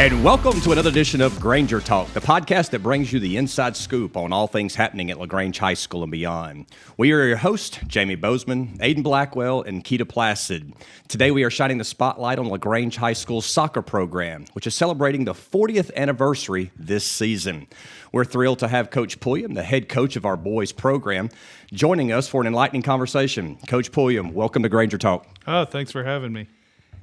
And welcome to another edition of Granger Talk, the podcast that brings you the inside scoop on all things happening at LaGrange High School and beyond. We are your hosts, Jamie Bozeman, Aiden Blackwell, and Keita Placid. Today we are shining the spotlight on LaGrange High School's soccer program, which is celebrating the 40th anniversary this season. We're thrilled to have Coach Pulliam, the head coach of our boys program, joining us for an enlightening conversation. Coach Pulliam, welcome to Granger Talk. Oh, thanks for having me.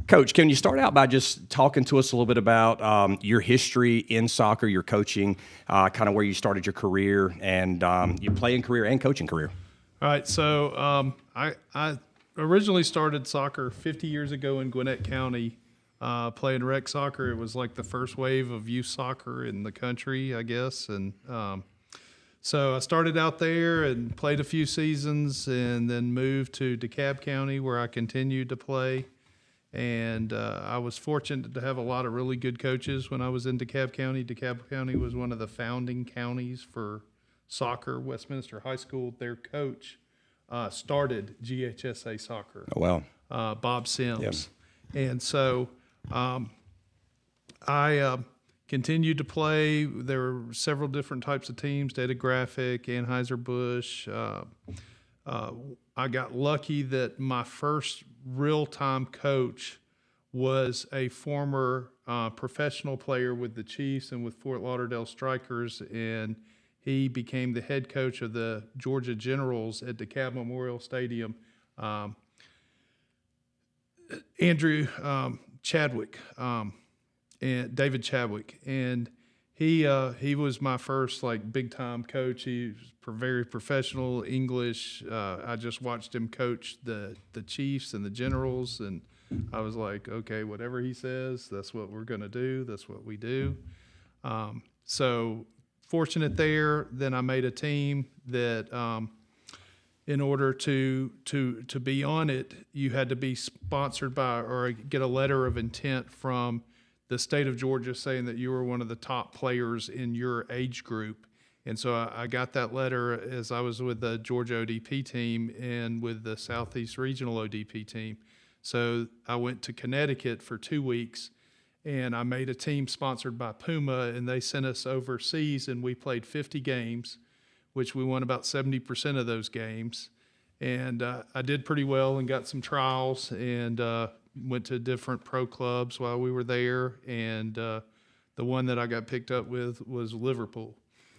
Coach, can you start out by just talking to us a little bit about your history in soccer, your coaching, kind of where you started your career and your playing career and coaching career? All right, so I originally started soccer 50 years ago in Gwinnett County, playing rec soccer. It was like the first wave of youth soccer in the country, I guess. And so I started out there and played a few seasons and then moved to DeKalb County where I continued to play. And I was fortunate to have a lot of really good coaches when I was in DeKalb County. DeKalb County was one of the founding counties for soccer. Westminster High School, their coach, started GHSA soccer. Oh, wow. Bob Sims. Yep. And so I continued to play. There were several different types of teams, Data Graphic, Anheuser-Busch. I got lucky that my first real-time coach was a former professional player with the Chiefs and with Fort Lauderdale Strikers, and he became the head coach of the Georgia Generals at DeKalb Memorial Stadium. Andrew Chadwick, and David Chadwick, and he was my first big time coach. He was very professional, English. I just watched him coach the Chiefs and the Generals, and I was like, okay, whatever he says, that's what we're going to do. That's what we do. So fortunate there. Then I made a team that, in order to be on it, you had to be sponsored by or get a letter of intent from the state of Georgia saying that you were one of the top players in your age group. And so I got that letter as I was with the Georgia ODP team and with the Southeast Regional ODP team. So I went to Connecticut for 2 weeks, and I made a team sponsored by Puma, and they sent us overseas, and we played 50 games, which we won about 70% of those games. And I did pretty well and got some trials and went to different pro clubs while we were there. And the one that I got picked up with was Liverpool.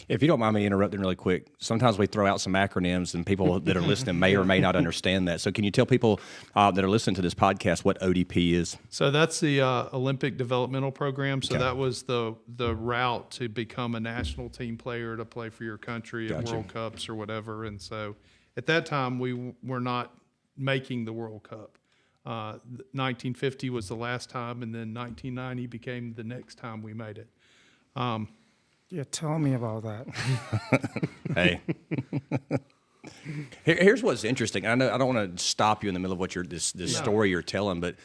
If you don't mind me interrupting really quick, sometimes we throw out some acronyms and people that are listening may or may not understand that. So can you tell people that are listening to this podcast what ODP is? So that's the Olympic Developmental Program. So that was the route to become a national team player to play for your country at World Cups or whatever. And so at that time, we were not making the World Cup. 1950 was the last time, and then 1990 became the next time we made it. Yeah, tell me about that. Hey, here's what's interesting. I know I don't want to stop you in the middle of what this story you're telling, but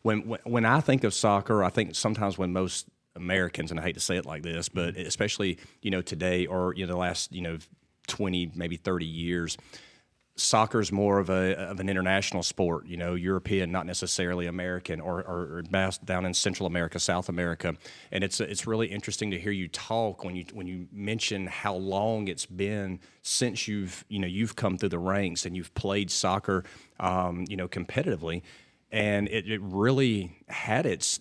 when I think of soccer, I think sometimes when most Americans, and I hate to say it like this, but especially today or the last 20 maybe 30 years. Soccer is more of an international sport, European, not necessarily American, or based down in Central America, South America, and it's really interesting to hear you talk when you mention how long it's been since you've come through the ranks and you've played soccer, competitively, and it really had its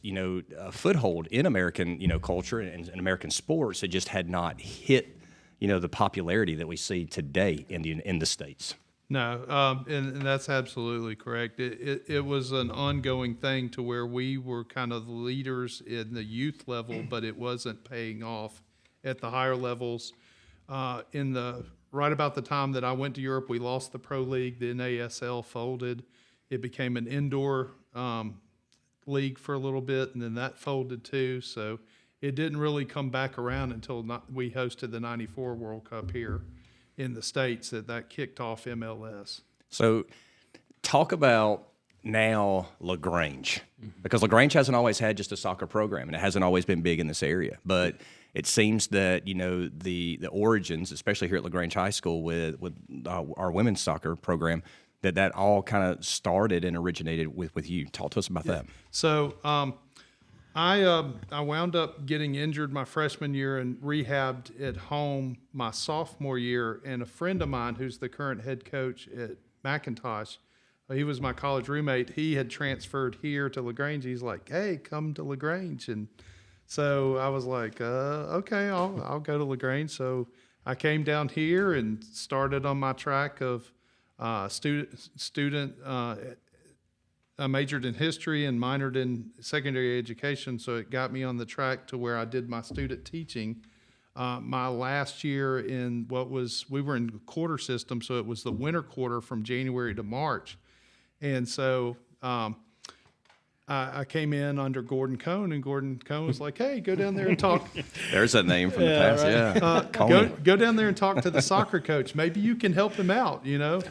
foothold in American culture and American sports. It just had not hit the popularity that we see today in the States. No, and that's absolutely correct. It was an ongoing thing to where we were kind of the leaders in the youth level, but it wasn't paying off at the higher levels. Right about the time that I went to Europe, we lost the Pro League. The NASL folded. It became an indoor league for a little bit, and then that folded too. So it didn't really come back around until we hosted the '94 World Cup here in the States that kicked off MLS. So talk about now LaGrange, because LaGrange hasn't always had just a soccer program, and it hasn't always been big in this area. But it seems that the origins, especially here at LaGrange High School with our women's soccer program, that all kind of started and originated with you. Talk to us about that. So I wound up getting injured my freshman year and rehabbed at home my sophomore year. And a friend of mine, who's the current head coach at McIntosh, he was my college roommate. He had transferred here to LaGrange. He's like, "Hey, come to LaGrange." And so I was like, "Okay, I'll go to LaGrange." So I came down here and started on my track of student. I majored in history and minored in secondary education, so it got me on the track to where I did my student teaching. My last year in we were in quarter system, so it was the winter quarter from January to March. And so I came in under Gordon Cohn, and Gordon Cohn was like, "Hey, go down there and talk." There's a name from the past, right. Go down there and talk to the soccer coach. Maybe you can help him out,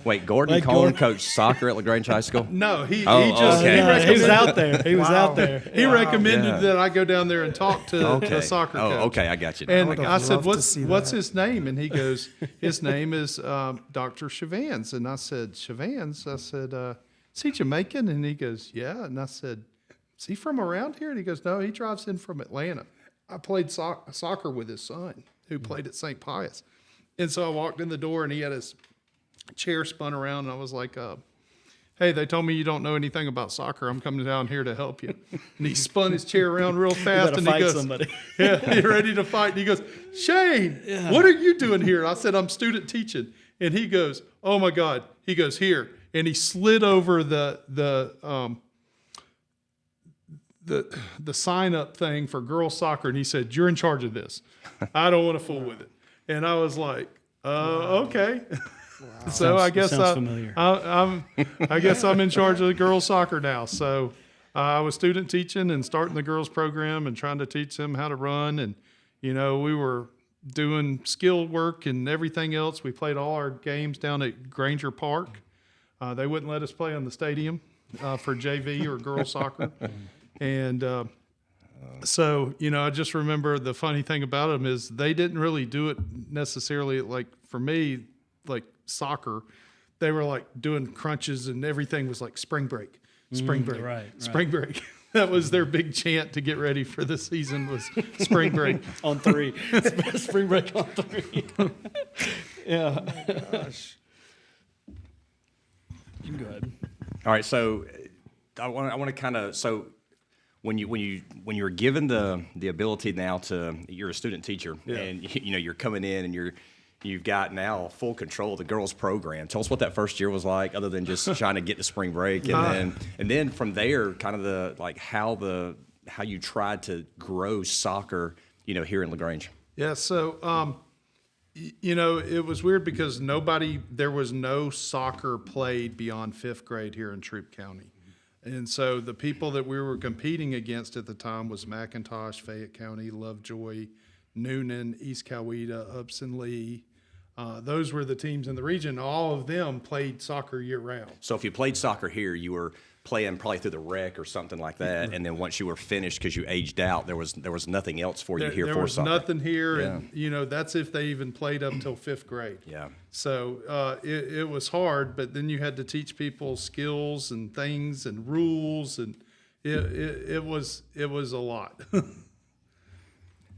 Wait, Gordon Cohn coached soccer at LaGrange High School? No, he was out there. He was out there. He recommended that I go down there and talk to the soccer coach. Oh, okay, I got you now. And I said, what's his name? And he goes, his name is Dr. Chavans. And I said, Chavans? I said, is he Jamaican? And he goes, yeah. And I said, is he from around here? And he goes, no, he drives in from Atlanta. I played soccer with his son, who played at St. Pius. And so I walked in the door, and he had his chair spun around, and I was like, hey, they told me you don't know anything about soccer. I'm coming down here to help you. And he spun his chair around real fast, and he goes, somebody. yeah, you're ready to fight. And he goes, Shane, what are you doing here? I said, I'm student teaching. And he goes, oh my God. He goes, here. And he slid over the sign up thing for girls soccer, and he said, you're in charge of this. I don't want to fool with it. And I was like, okay. Wow. So I guess I guess I'm in charge of the girls soccer now. So I was student teaching and starting the girls program and trying to teach them how to run. And, we were doing skill work and everything else. We played all our games down at Granger Park. They wouldn't let us play on the stadium for JV or girls soccer. And so, I just remember the funny thing about them is they didn't really do it necessarily like for me, like soccer. They were like doing crunches and everything was like spring break, right. spring break. That was their big chant to get ready for the season was spring break. On 3. Spring break on 3. Yeah. Oh my gosh. You can go ahead. All right, so I want to kind of when you were given the ability now you're a student teacher and you're coming in and you've got now full control of the girls program. Tell us what that first year was like, other than just trying to get to spring break, and then from there, kind of how you tried to grow soccer, here in LaGrange. Yeah, so it was weird because there was no soccer played beyond 5th grade here in Troup County. And so the people that we were competing against at the time was McIntosh, Fayette County, Lovejoy, Noonan, East Coweta, Upson Lee. Those were the teams in the region. All of them played soccer year-round. So if you played soccer here, you were playing probably through the rec or something like that, and then once you were finished because you aged out, there was nothing else for you here for soccer. There was nothing here, and that's if they even played up until 5th grade. Yeah. So it was hard, but then you had to teach people skills and things and rules, and it was a lot.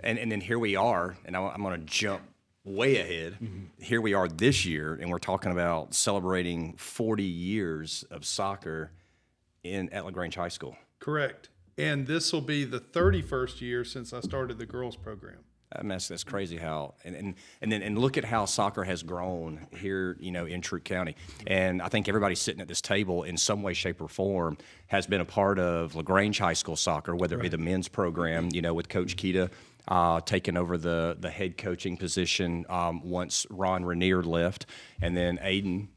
And then here we are, and I'm going to jump way ahead. Mm-hmm. Here we are this year, and we're talking about celebrating 40 years of soccer at LaGrange High School. Correct. And this will be the 31st year since I started the girls program. I mean, that's crazy how and look at how soccer has grown here, in Troup County. And I think everybody sitting at this table in some way, shape, or form has been a part of LaGrange High School soccer, whether it be the men's program, with Coach Kita taking over the head coaching position once Ron Rainier left, and then Aiden,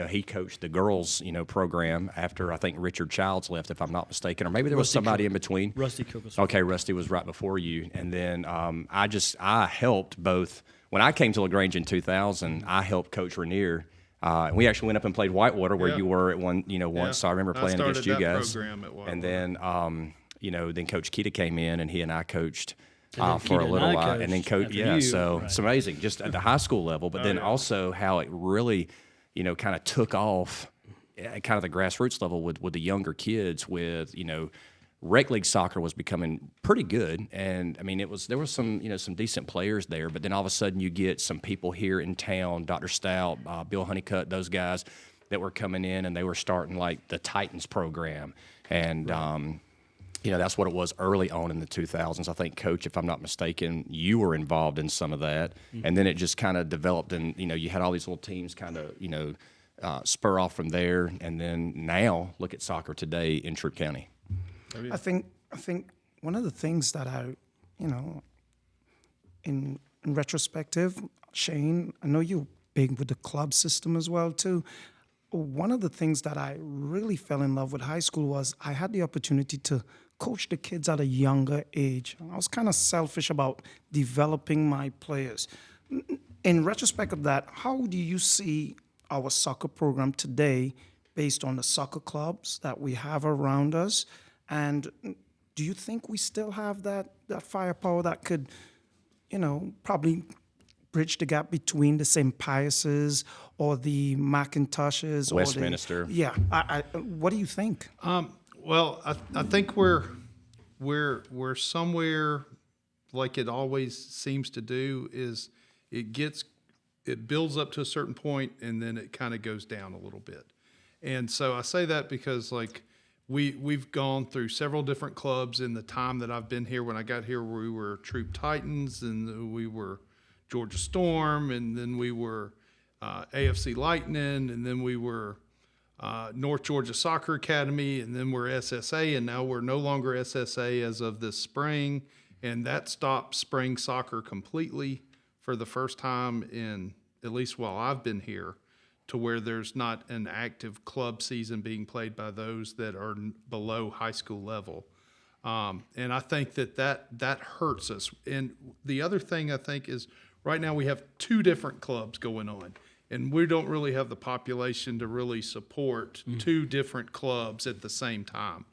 he coached the girls, I after I think Richard Childs left, if I'm not mistaken, or maybe there was somebody in between. Rusty Cook was. Okay, Rusty was right before you, and then I helped both when I came to LaGrange in 2000. I helped Coach Rainier. And we actually went up and played Whitewater, where you were at once. So I remember playing against you guys. And then, then Coach Kita came in, and he and I coached for a little while. And then it's amazing, just at the high school level, but then also how it really, kind of took off at kind of the grassroots level with the younger kids with, rec league soccer was becoming pretty good, and I mean there was some some decent players there, but then all of a sudden you get some people here in town, Dr. Stout, Bill Honeycutt, those guys that were coming in, and they were starting like the Titans program, and that's what it was early on in the 2000s. I think, Coach, if I'm not mistaken, you were involved in some of that, and then it just kind of developed, and you had all these little teams kind of spur off from there, and then now look at soccer today in Troup County. I think one of the things that in retrospective, Shane, I know you're big with the club system as well too. One of the things that I really fell in love with high school was I had the opportunity to coach the kids at a younger age. I was kind of selfish about developing my players. In retrospect of that, how do you see our soccer program today based on the soccer clubs that we have around us? And do you think we still have that firepower that could, probably bridge the gap between the St. Pius's or the Macintoshes? Westminster. What do you think? Well, I think we're somewhere like it always seems to do is it builds up to a certain point and then it kind of goes down a little bit. And so I say that because like we've gone through several different clubs in the time that I've been here. When I got here, we were Troup Titans, and we were Georgia Storm, and then we were AFC Lightning, and then we were North Georgia Soccer Academy, and then we're SSA, and now we're no longer SSA as of this spring, and that stopped spring soccer completely for the first time in, at least while I've been here, to where there's not an active club season being played by those that are below high school level. And I think that hurts us. And the other thing I think is right now we have two different clubs going on, and we don't really have the population to really support two different clubs at the same time.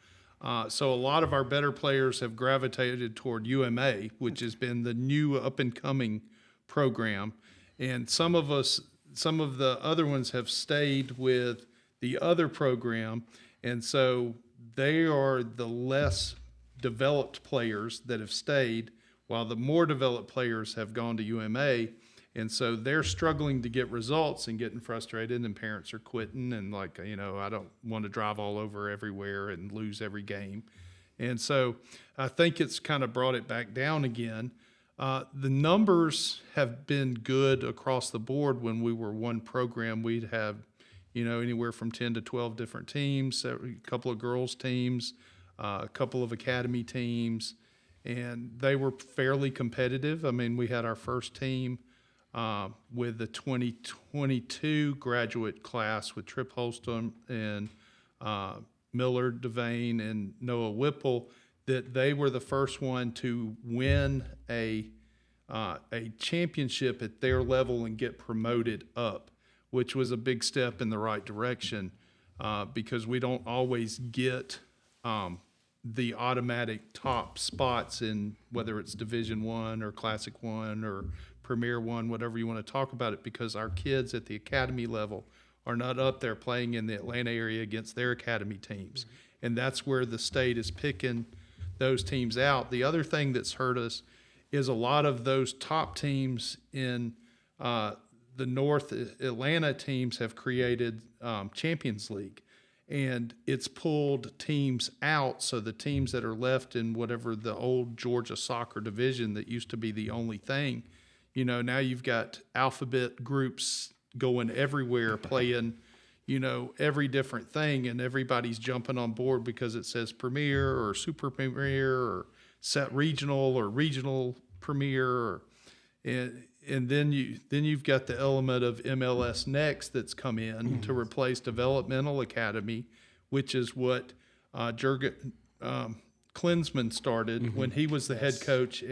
So a lot of our better players have gravitated toward UMA, which has been the new up-and-coming program. And some of the other ones have stayed with the other program, and so they are the less developed players that have stayed, while the more developed players have gone to UMA, and so they're struggling to get results and getting frustrated, and parents are quitting, and I don't want to drive all over everywhere and lose every game. And so I think it's kind of brought it back down again. The numbers have been good across the board. When we were one program, we'd have, anywhere from 10 to 12 different teams, a couple of girls teams, a couple of academy teams, and they were fairly competitive. I mean, we had our first team with the 2022 graduate class with Tripp Holston and Millard Devane and Noah Whipple, that they were the first one to win a championship at their level and get promoted up, which was a big step in the right direction because we don't always get the automatic top spots in whether it's Division I or Classic I or Premier I, whatever you want to talk about it, because our kids at the academy level are not up there playing in the Atlanta area against their academy teams. Mm-hmm. And that's where the state is picking those teams out. The other thing that's hurt us is a lot of those top teams in the North Atlanta teams have created Champions League, and it's pulled teams out. So the teams that are left in whatever the old Georgia soccer division that used to be the only thing, now you've got alphabet groups going everywhere playing every different thing, and everybody's jumping on board because it says Premier or Super Premier or Set Regional or Regional Premier, and then you've got the element of MLS Next that's come in to replace Developmental Academy, which is what Jurgen Klinsmann started when he was the head coach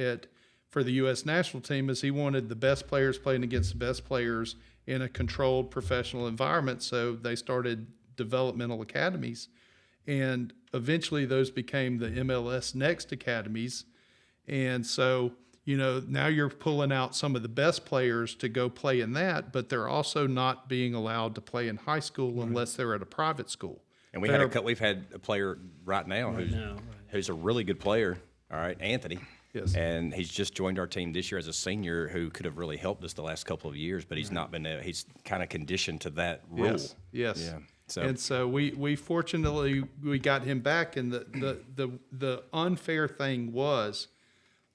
for the U.S. national team, is he wanted the best players playing against the best players in a controlled professional environment. So they started developmental academies, and eventually those became the MLS Next academies. And so, now you're pulling out some of the best players to go play in that, but they're also not being allowed to play in high school unless they're at a private school. And we've had a player right now who's a really good player. All right, Anthony. Yes. And he's just joined our team this year as a senior, who could have really helped us the last couple of years, but he's not been. He's kind of conditioned to that rule. Yes. Yeah. So we fortunately we got him back, and the unfair thing was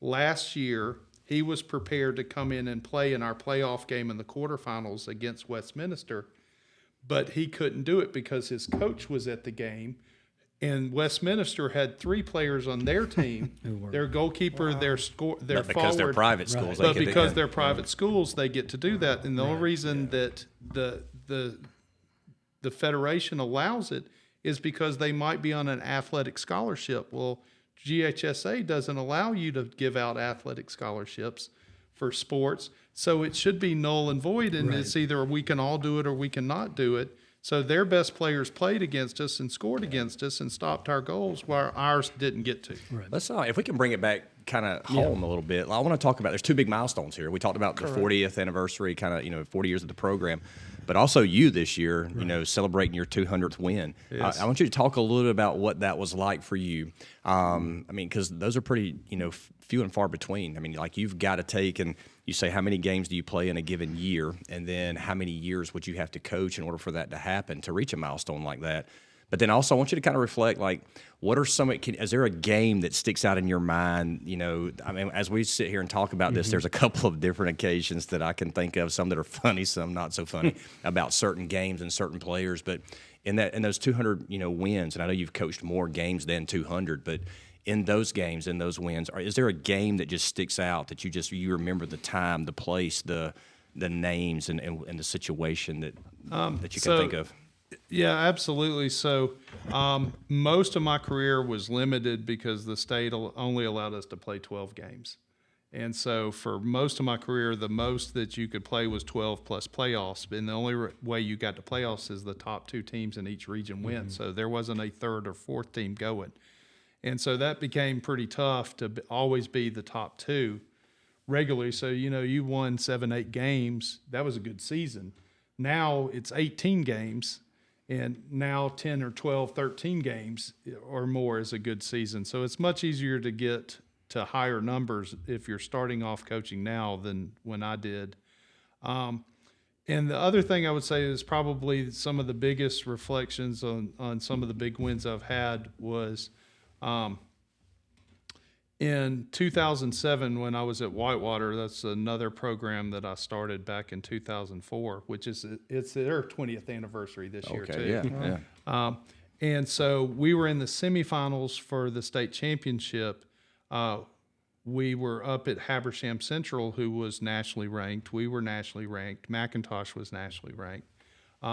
last year he was prepared to come in and play in our playoff game in the quarterfinals against Westminster, but he couldn't do it because his coach was at the game. And Westminster had 3 players on their team, their goalkeeper, their But because forward. they're private schools, But because they're private schools, they get to do that. And the only reason that the federation allows it is because they might be on an athletic scholarship. Well, GHSA doesn't allow you to give out athletic scholarships for sports, so it should be null and void. And it's either we can all do it or we cannot do it. So their best players played against us and scored against us and stopped our goals, while ours didn't get to. Right. Let's if we can bring it back kind of home a little bit. I want to talk about, there's 2 big milestones here. We talked about the 40th anniversary, kind of 40 years of the program, but also you this year, celebrating your 200th win. Yes. I want you to talk a little bit about what that was like for you. I mean, because those are pretty, few and far between. I mean, like, you've got to take, and you say, how many games do you play in a given year? And then how many years would you have to coach in order for that to happen, to reach a milestone like that? But then also I want you to kind of reflect, like, what are is there a game that sticks out in your mind? I mean, as we sit here and talk about this, there's a couple of different occasions that I can think of, some that are funny, some not so funny, about certain games and certain players. But in those 200, wins, and I know you've coached more games than 200, but in those games, in those wins, is there a game that just sticks out that you remember the time, the place, the names, and the situation that you can think of? Yeah, absolutely. So most of my career was limited because the state only allowed us to play 12 games. And so for most of my career, the most that you could play was 12 plus playoffs. And the only way you got to playoffs is the top 2 teams in each region win. So there wasn't a 3rd or 4th team going. And so that became pretty tough to always be the top 2 regularly. So, you won 7, 8 games. That was a good season. Now it's 18 games. And now 10 or 12, 13 games or more is a good season. So it's much easier to get to higher numbers if you're starting off coaching now than when I did. And the other thing I would say is probably some of the biggest reflections on some of the big wins I've had was in 2007, when I was at Whitewater. That's another program that I started back in 2004, which is it's their 20th anniversary this year too. Yeah. And so we were in the semifinals for the state championship. We were up at Habersham Central, who was nationally ranked. We were nationally ranked. McIntosh was nationally ranked.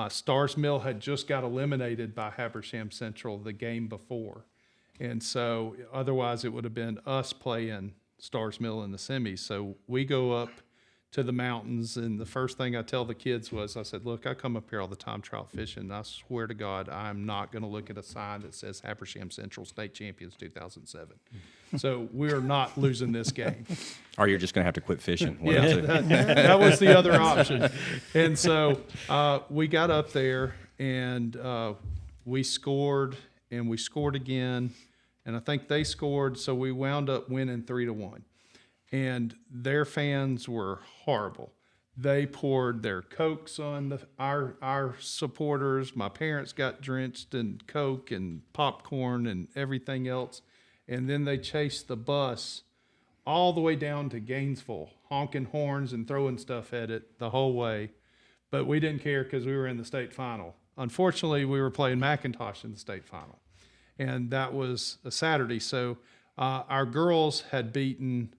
Stars Mill had just got eliminated by Habersham Central the game before. And so otherwise it would have been us playing Stars Mill in the semis. So we go up to the mountains, and the first thing I tell the kids was, I said, look, I come up here all the time trout fishing, and I swear to God, I'm not going to look at a sign that says Habersham Central State Champions 2007. So we're not losing this game. Or you're just going to have to quit fishing. That was the other option. And so we got up there, and we scored, and we scored again. And I think they scored, so we wound up winning 3-1. And their fans were horrible. They poured their Cokes on our supporters. My parents got drenched in Coke and popcorn and everything else. And then they chased the bus all the way down to Gainesville, honking horns and throwing stuff at it the whole way. But we didn't care because we were in the state final. Unfortunately, we were playing McIntosh in the state final. And that was a Saturday. So our girls had made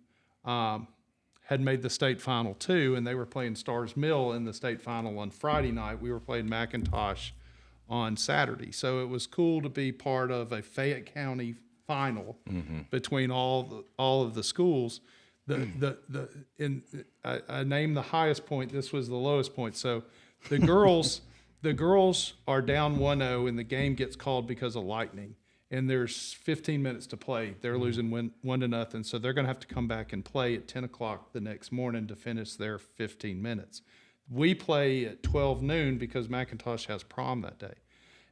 the state final too, and they were playing Stars Mill in the state final on Friday night. We were playing McIntosh on Saturday. So it was cool to be part of a Fayette County final between all of the schools. I named the highest point. This was the lowest point. So the girls are down 1-0, and the game gets called because of lightning. And there's 15 minutes to play. They're losing 1-0, so they're going to have to come back and play at 10 o'clock the next morning to finish their 15 minutes. We play at 12 noon because McIntosh has prom that day.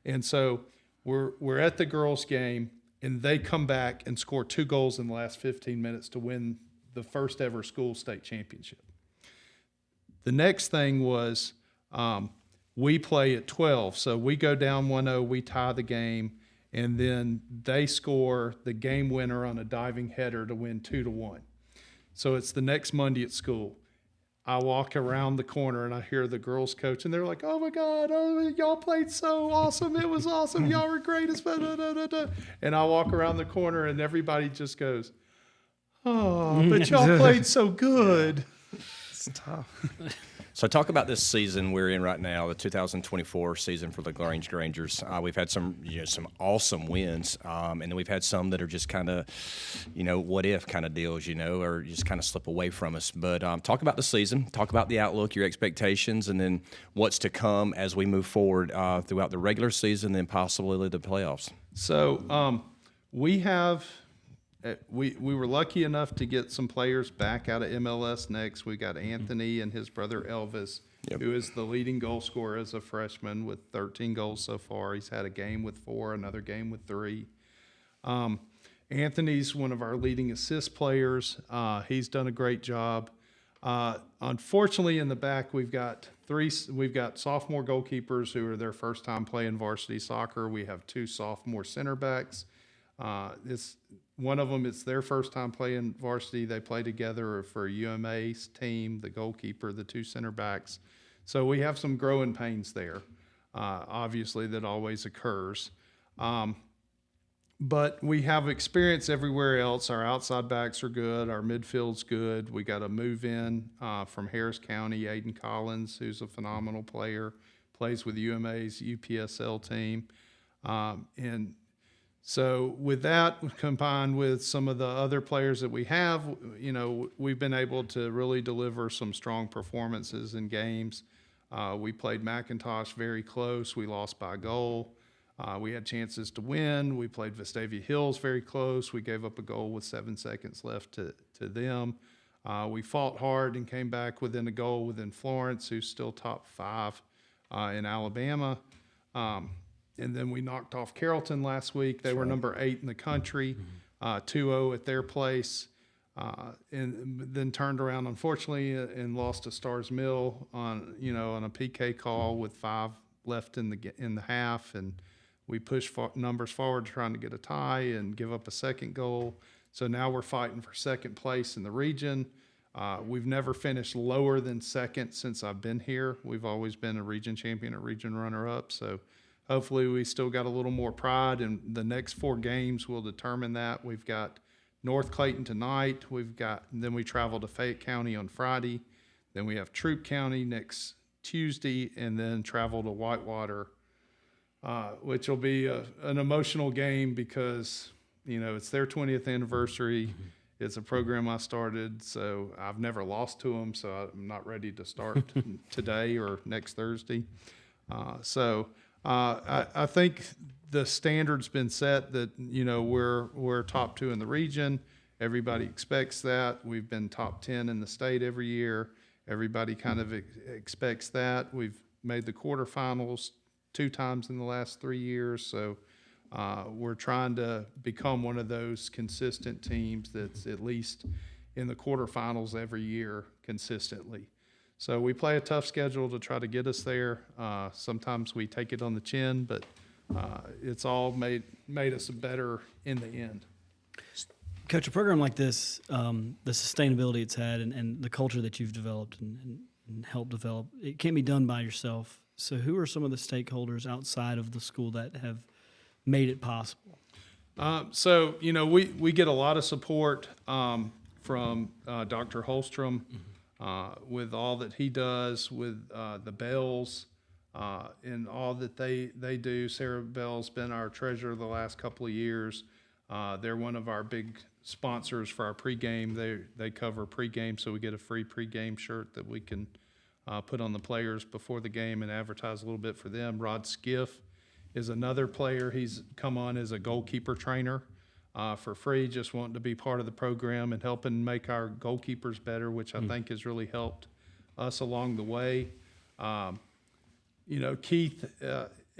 And so we're at the girls' game, and they come back and score 2 goals in the last 15 minutes to win the first ever school state championship. The next thing was we play at 12, so we go down 1-0, we tie the game, and then they score the game winner on a diving header to win 2-1. So it's the next Monday at school. I walk around the corner and I hear the girls coach, and they're like, "Oh my God, y'all played so awesome. It was awesome. Y'all were great." And I walk around the corner and everybody just goes, "Oh, but y'all played so good." It's tough. So talk about this season we're in right now, the 2024 season for the LaGrange Grangers. We've had some awesome wins, and then we've had some that are just kind of, what if kind of deals, or just kind of slip away from us. But talk about the season, talk about the outlook, your expectations, and then what's to come as we move forward throughout the regular season and possibly the playoffs. So we have. We were lucky enough to get some players back out of MLS next. We got Anthony and his brother Elvis, who is the leading goal scorer as a freshman with 13 goals so far. He's had a game with 4, another game with 3. Anthony's one of our leading assist players. He's done a great job. Unfortunately, in the back, we've got sophomore goalkeepers who are their first time playing varsity soccer. We have 2 sophomore center backs. One of them, it's their first time playing varsity. They play together for UMA's team, the goalkeeper, the 2 center backs. So we have some growing pains there, obviously, that always occurs. But we have experience everywhere else. Our outside backs are good. Our midfield's good. We got a move in from Harris County, Aiden Collins, who's a phenomenal player, plays with UMA's UPSL team. And so with that combined with some of the other players that we have, we've been able to really deliver some strong performances in games. We played McIntosh very close. We lost by a goal. We had chances to win. We played Vestavia Hills very close. We gave up a goal with 7 seconds left to them. We fought hard and came back within a goal within Florence, who's still top 5 in Alabama. And then we knocked off Carrollton last week. They were number 8 in the country, 2-0 at their place, and then turned around, unfortunately, and lost to Stars Mill on a PK call with 5 left in the half. And we pushed numbers forward trying to get a tie and give up a second goal. So now we're fighting for second place in the region. We've never finished lower than second since I've been here. We've always been a region champion, a region runner-up. So hopefully we still got a little more pride, and the next 4 games will determine that. We've got North Clayton tonight. Then we travel to Fayette County on Friday. Then we have Troup County next Tuesday, and then travel to Whitewater, which will be an emotional game because, it's their 20th anniversary. It's a program I started, so I've never lost to them, so I'm not ready to start today or next Thursday. I think the standard's been set that, we're top 2 in the region. Everybody expects that. We've been top 10 in the state every year. Everybody kind of expects that. We've made the quarterfinals 2 times in the last 3 years. So we're trying to become one of those consistent teams that's at least in the quarterfinals every year consistently. So we play a tough schedule to try to get us there. Sometimes we take it on the chin, but it's all made us better in the end. Coach, a program like this, the sustainability it's had and the culture that you've developed and helped develop, it can't be done by yourself. So who are some of the stakeholders outside of the school that have made it possible? We get a lot of support from Dr. Holstrom. With all that he does with the Bells and all that they do. Sarah Bell's been our treasurer the last couple of years. They're one of our big sponsors for our pregame. They cover pregame, so we get a free pregame shirt that we can put on the players before the game and advertise a little bit for them. Rod Skiff is another player. He's come on as a goalkeeper trainer for free, just wanting to be part of the program and helping make our goalkeepers better, which I think has really helped us along the way. Keith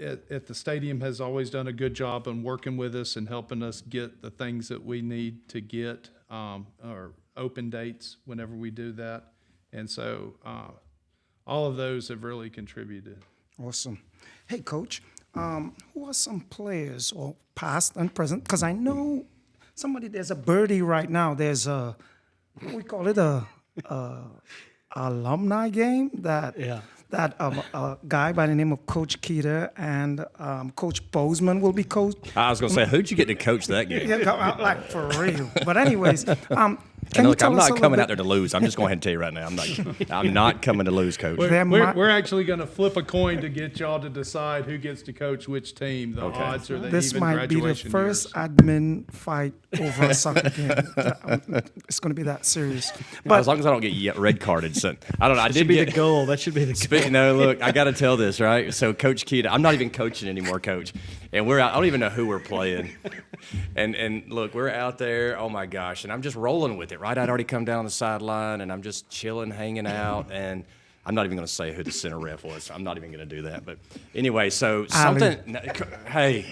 at the stadium has always done a good job on working with us and helping us get the things that we need to get, or open dates whenever we do that. And so all of those have really contributed. Awesome. Hey, Coach, who are some players, or past and present? Because I know there's a birdie right now. There's we call it a alumni game that a guy by the name of Coach Keeter and Coach Bozeman will be coach. I was going to say, who'd you get to coach that game? Yeah, like for real. But anyways, And look, I'm not coming out there to lose. I'm just going ahead and tell you right now, I'm not coming to lose, Coach. We're actually going to flip a coin to get y'all to decide who gets to coach which team. The odds are the This even might be the graduation first years. admin fight over a soccer game. It's going to be that serious. But as long as I don't get red carded, son. I don't know. I did Should be get the goal. That should be the goal. No, look, I got to tell this, right? So, Coach Keita, I'm not even coaching anymore, Coach. And we're out. I don't even know who we're playing. And look, we're out there. Oh my gosh! And I'm just rolling with it, right? I'd already come down the sideline, and I'm just chilling, hanging out, and I'm not even going to say who the center ref was. I'm not even going to do that. But anyway, so something. Hey,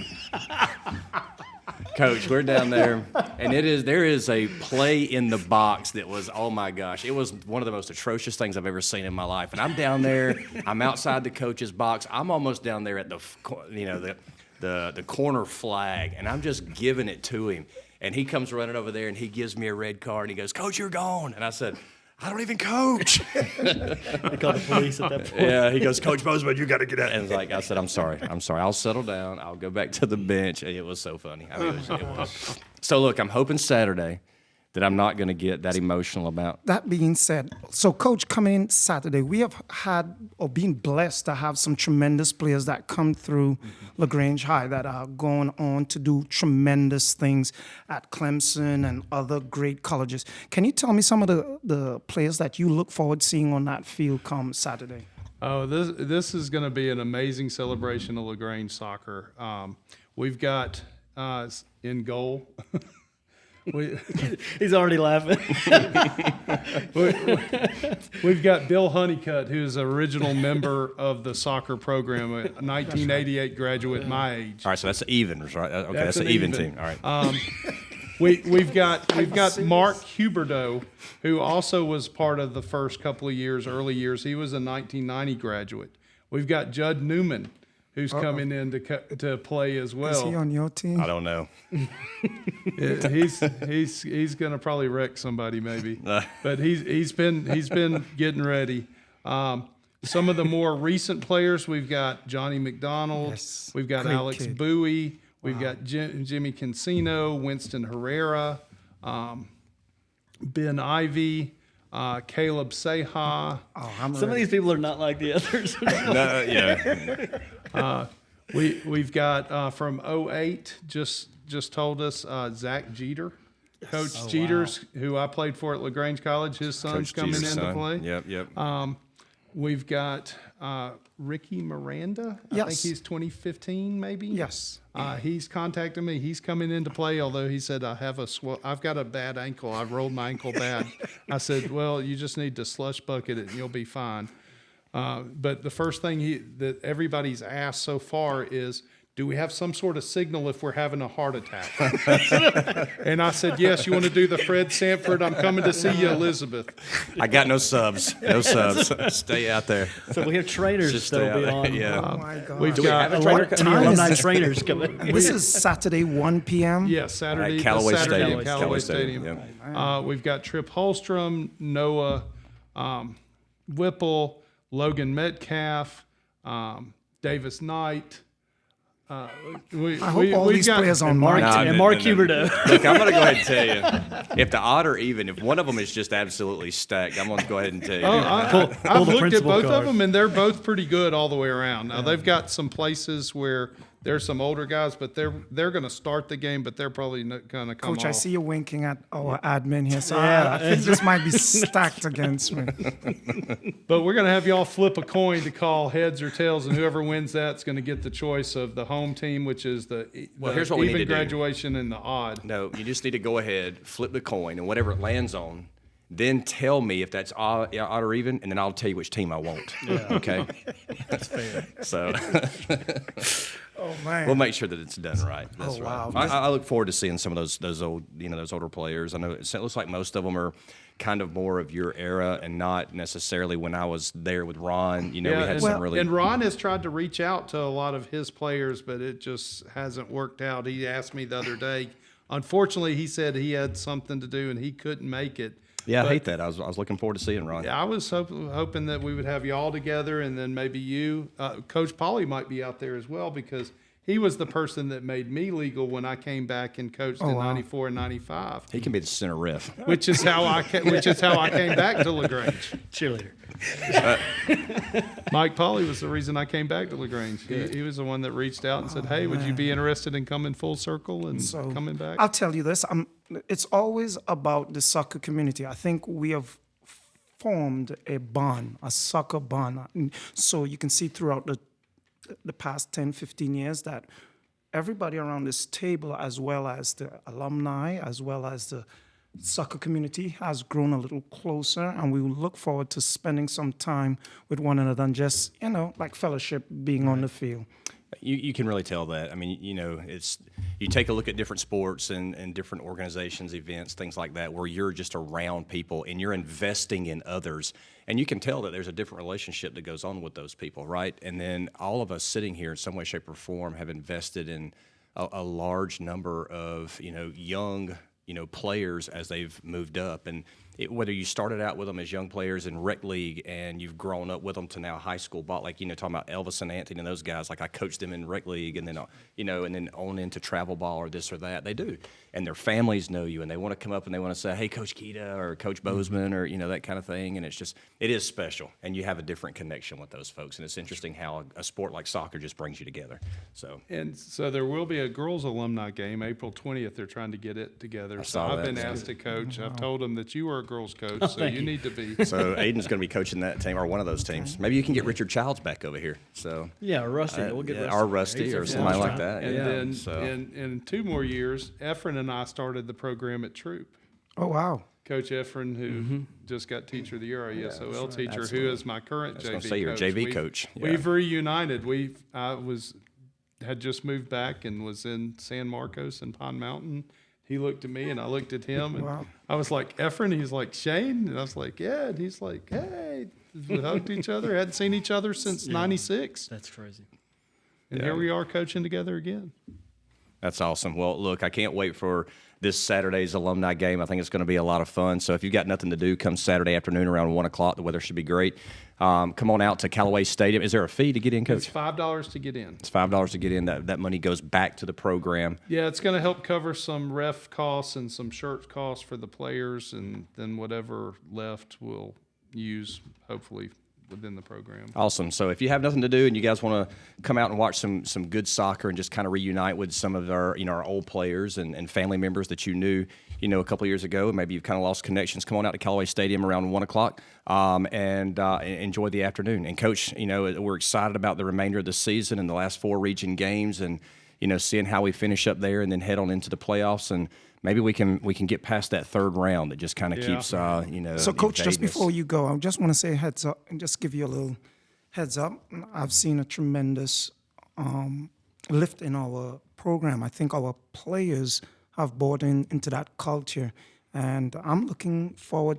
Coach, we're down there, and there is a play in the box that was, oh my gosh, it was one of the most atrocious things I've ever seen in my life. And I'm down there, I'm outside the coach's box, I'm almost down there at the corner flag, and I'm just giving it to him. And he comes running over there, and he gives me a red card, and he goes, "Coach, you're gone." And I said, "I don't even coach." They called the police at that point. Yeah, he goes, "Coach Bozeman, you got to get out." And I said, I'm sorry. I'll settle down. I'll go back to the bench. And it was so funny. I mean, it was. So, look, I'm hoping Saturday that I'm not going to get that emotional about. That being said, so Coach, coming in Saturday, we have had or been blessed to have some tremendous players that come through LaGrange High that are going on to do tremendous things at Clemson and other great colleges. Can you tell me some of the players that you look forward to seeing on that field come Saturday? Oh, this is going to be an amazing celebration of LaGrange soccer. We've got in goal. He's already laughing. We've got Bill Honeycutt, who's an original member of the soccer program, a 1988 graduate my age. All right, so that's the evens, right? Okay, that's an even team. All right. We've got Mark Huberdeau, who also was part of the first couple of early years. He was a 1990 graduate. We've got Judd Newman, who's coming in to play as well. Is he on your team? I don't know. He's going to probably wreck somebody maybe, but he's been getting ready. Some of the more recent players, we've got Johnny McDonald, Yes, we've got great Alex kid. Bowie, we've got Jimmy Cancino, Winston Herrera, Ben Ivey, Caleb Seha. Some of these people are not like the others. No, yeah. We've got from 08 just told us Zach Jeter. Coach Jeter's, who I played for at LaGrange College, his son's Coach coming Jeter's in to son. play. Yep. We've got Ricky Miranda. I Yes. think he's 2015 maybe. Yes. He's contacted me. He's coming in to play, although he said, I've got a bad ankle. I've rolled my ankle bad. I said, well, you just need to slush bucket it and you'll be fine. But the first thing that everybody's asked so far is, do we have some sort of signal if we're having a heart attack? And I said, yes, you want to do the Fred Sanford, I'm coming to see you, Elizabeth. I got no subs. No subs. Stay out there. So we have trainers Just that'll stay be out there. on. Yeah. Oh my God. We've Do we got have a trainer? Any alumni trainers coming. This is Saturday, 1 p.m. Yeah, Saturday. At Callaway the Saturday Stadium. at Callaway Stadium. Yep. We've got Trip Holstrom, Noah Whipple, Logan Metcalf, Davis Knight. I hope all these players on Mark, my and Mark Huberdeau. Look, I'm going to go ahead and tell you, if the odd or even, if one of them is just absolutely stacked, I'm going to go ahead and tell you. I've the looked at principal both of card. them, and they're both pretty good all the way around. Now, they've got some places where there's some older guys, but they're going to start the game, but they're probably not going to come Coach, off. I see you winking at our admin here, so I think this might be stacked against me. But we're going to have y'all flip a coin to call heads or tails, and whoever wins that's going to get the choice of the home team, which is the here's what we need even to do. graduation and the odd. No, you just need to go ahead, flip the coin, and whatever it lands on, Then tell me if that's odd or even, and then I'll tell you which team I want. Yeah. Okay? That's fair. So Oh man. we'll make sure that it's done right. That's wow. right. I look forward to seeing some of those old, those older players. I know it looks like most of them are kind of more of your era and not necessarily when I was there with Ron. We had some really. And Ron has tried to reach out to a lot of his players, but it just hasn't worked out. He asked me the other day. Unfortunately, he said he had something to do and he couldn't make it. Yeah, But I hate that. I was looking forward to seeing Ron. I was hoping that we would have you all together, and then maybe you, Coach Polly, might be out there as well, because he was the person that made me legal when I came back and coached in '94 and '95. He can be the center ref. Which is how I came back to LaGrange. Cheerleader. Mike Polly was the reason I came back to LaGrange. He was the one that reached out and said, "Hey, would you be interested in coming full circle and coming back?" I'll tell you this. It's always about the soccer community. I think we have formed a bond, a soccer bond. So you can see throughout the past 10, 15 years that everybody around this table, as well as the alumni, as well as the soccer community, has grown a little closer, and we will look forward to spending some time with one another and just, like fellowship being on the field. You can really tell that. I mean, it's you take a look at different sports and different organizations, events, things like that, where you're just around people and you're investing in others, and you can tell that there's a different relationship that goes on with those people, right? And then all of us sitting here in some way, shape, or form have invested in a large number of young players as they've moved up, and whether you started out with them as young players in rec league and you've grown up with them to now high school ball, like talking about Elvis and Anthony and those guys, like I coached them in rec league, and then and then on into travel ball or this or that. They do, and their families know you, and they want to come up and they want to say, "Hey, Coach Keita," or "Coach Bozeman," or that kind of thing. And it is special, and you have a different connection with those folks. And it's interesting how a sport like soccer just brings you together. So there will be a girls alumni game April 20th. They're trying to get it together. So I've been asked to coach. I've told them that you were a girls coach, so you need to be. So Aiden's going to be coaching that team or one of those teams. Maybe you can get Richard Childs back over here. So Yeah, or Rusty. We'll get Rusty. Or Rusty or somebody like that. And then so. in 2 more years, Efren and I started the program at Troop. Oh, wow. Coach Efren, who just got Teacher of the Year, our ESOL teacher, who is my current JV coach. Your JV coach. Yeah. We've reunited. Had just moved back and was in San Marcos and Pine Mountain. He looked at me and I looked at him, and I was like, "Efren," he's like, "Shane," and I was like, "Yeah," and he's like, "Hey," we hugged each other, hadn't seen each other since '96. That's crazy. And here we are coaching together again. That's awesome. Well, look, I can't wait for this Saturday's alumni game. I think it's going to be a lot of fun. So if you've got nothing to do, come Saturday afternoon around 1 o'clock. The weather should be great. Come on out to Callaway Stadium. Is there a fee to get in, Coach? It's $5 to get in. It's $5 to get in. That money goes back to the program. Yeah, it's going to help cover some ref costs and some shirt costs for the players, and then whatever left we'll use, hopefully, within the program. Awesome. So if you have nothing to do and you guys want to come out and watch some good soccer and just kind of reunite with some of our our old players and family members that you knew a couple of years ago, and maybe you've kind of lost connections, come on out to Callaway Stadium around 1 o'clock and enjoy the afternoon. And Coach, we're excited about the remainder of the season and the last 4 region games, and seeing how we finish up there and then head on into the playoffs, and maybe we can get past that 3rd round that just kind of keeps So, Coach, just before you go, I just want to say heads up and just give you a little heads up. I've seen a tremendous lift in our program. I think our players have bought into that culture, and I'm looking forward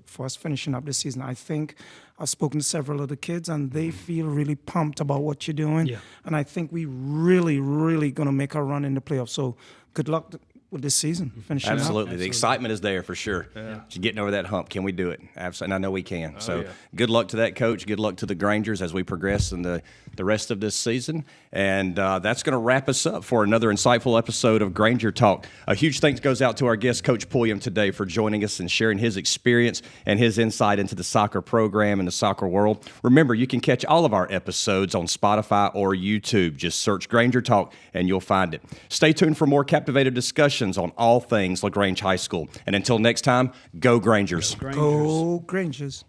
for us finishing up this season. I think I've spoken to several of the kids, and they feel really pumped about what you're doing. Yeah. And I think we really, really going to make a run in the playoffs. So good luck with this season, finishing Absolutely. The excitement is there for sure. Yeah. Just getting over that hump. Can we do it? Absolutely. And I know we can. Good luck to that, Coach. Good luck to the Grangers as we progress in the rest of this season. And that's going to wrap us up for another insightful episode of Granger Talk. A huge thanks goes out to our guest, Coach Pulliam, today for joining us and sharing his experience and his insight into the soccer program and the soccer world. Remember, you can catch all of our episodes on Spotify or YouTube. Just search Granger Talk and you'll find it. Stay tuned for more captivating discussions on all things LaGrange High School. And until next time, go Grangers. Go Grangers.